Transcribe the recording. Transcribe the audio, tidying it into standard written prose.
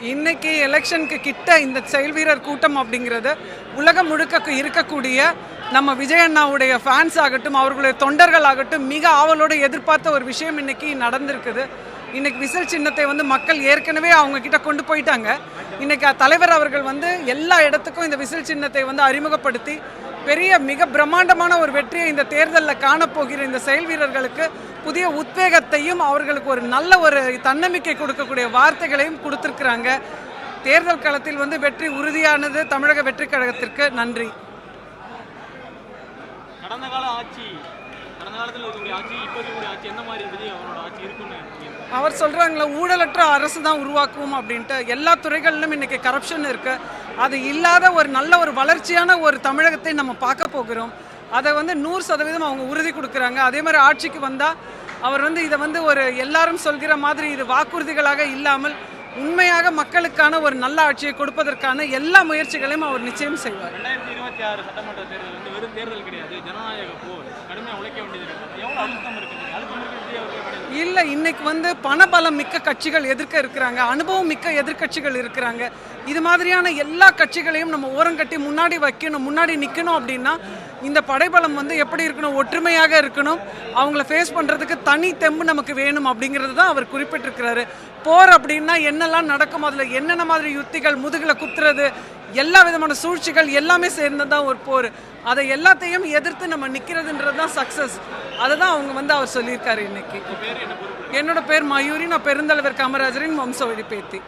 இன்னைக்கு எலெக்ஷனுக்கு கிட்ட இந்த செயல் வீரர் கூட்டம் அப்படிங்கிறது உலகம் முழுக்க இருக்கக்கூடிய நம்ம விஜய் அண்ணாவுடைய ஃபேன்ஸ் ஆகட்டும், அவர்களுடைய தொண்டர்கள் ஆகட்டும், மிக ஆவலோடு எதிர்பார்த்த ஒரு விஷயம் இன்னைக்கு நடந்திருக்குது. இன்னைக்கு விசில் சின்னத்தை மக்கள் ஏற்கனவே அவங்க கிட்ட கொண்டு போயிட்டாங்க. இன்னைக்கு தலைவர் அவர்கள் எல்லா இடத்துக்கும் இந்த விசில் சின்னத்தை அறிமுகப்படுத்தி பெரிய மிக பிரம்மாண்டமான ஒரு வெற்றியை இந்த தேர்தலில் காணப்போகிற இந்த செயல் வீரர்களுக்கு புதிய உத்வேகத்தையும் அவர்களுக்கு ஒரு நல்ல ஒரு தன்னம்பிக்கை கொடுக்கக்கூடிய வார்த்தைகளையும் கொடுத்திருக்கிறாங்க. தேர்தல் களத்தில் வெற்றி உறுதியானது. தமிழக வெற்றி கழகத்திற்கு நன்றி. கடந்த கால ஆட்சி, கடந்த காலத்தில் இருக்கக்கூடிய ஆட்சி, இப்போ இருக்கக்கூடிய ஆட்சி என்ன மாதிரி விஜய் அவரோட ஆட்சி இருக்குன்னு அவர் சொல்கிறாங்களே, ஊழலற்ற அரசு தான் உருவாக்குவோம் அப்படின்ட்டு. எல்லா துறைகளிலும் இன்றைக்கி கரப்ஷன் இருக்குது. அது இல்லாத ஒரு நல்ல ஒரு வளர்ச்சியான ஒரு தமிழகத்தை நம்ம பார்க்க போகிறோம். அதை 100% அவங்க உறுதி கொடுக்குறாங்க. அதே மாதிரி ஆட்சிக்கு வந்தால் அவர் இதை ஒரு எல்லாரும் சொல்கிற மாதிரி இது வாக்குறுதிகளாக இல்லாமல் உண்மையாக மக்களுக்கான ஒரு நல்ல ஆட்சியை கொடுப்பதற்கான எல்லா முயற்சிகளையும் அவர் நிச்சயம் செய்வார். 2026 சட்டமன்ற தேர்தல் வெறும் தேர்தல் கிடையாது, ஜனநாயக போர். கடுமையாக உழைக்க வேண்டியது எவ்வளோ அழுத்தம் இருக்குது. இல்லை, இன்னைக்கு பணபலம் மிக்க கட்சிகள் எதிர்க்க இருக்கிறாங்க, அனுபவம் மிக்க எதிர்கட்சிகள் இருக்கிறாங்க. இது மாதிரியான எல்லா கட்சிகளையும் நம்ம ஓரங்கட்டி முன்னாடி வைக்கணும், முன்னாடி நிற்கணும். அப்படின்னா இந்த படைபலம் எப்படி இருக்கணும், ஒற்றுமையாக இருக்கணும். அவங்கள ஃபேஸ் பண்ணுறதுக்கு தனி தெம்பு நமக்கு வேணும் அப்படிங்கிறது தான் அவர் குறிப்பிட்டிருக்கிறாரு. போர் அப்படின்னா என்னெல்லாம் நடக்கும், அதில் என்னென்ன மாதிரி யுத்திகள், முதுகில் குத்துறது, எல்லா விதமான சூழ்ச்சிகள் எல்லாமே சேர்ந்தது தான் ஒரு போர். அதை எல்லாத்தையும் எதிர்த்து நம்ம நிற்கிறதுன்றது தான் சக்ஸஸ். அதை தான் அவங்க அவர் சொல்லியிருக்காரு இன்னைக்கு. என்னோட பேர் மயூரி. நான் பெருந்தலைவர் காமராஜரின் வம்சவழி பேத்தி.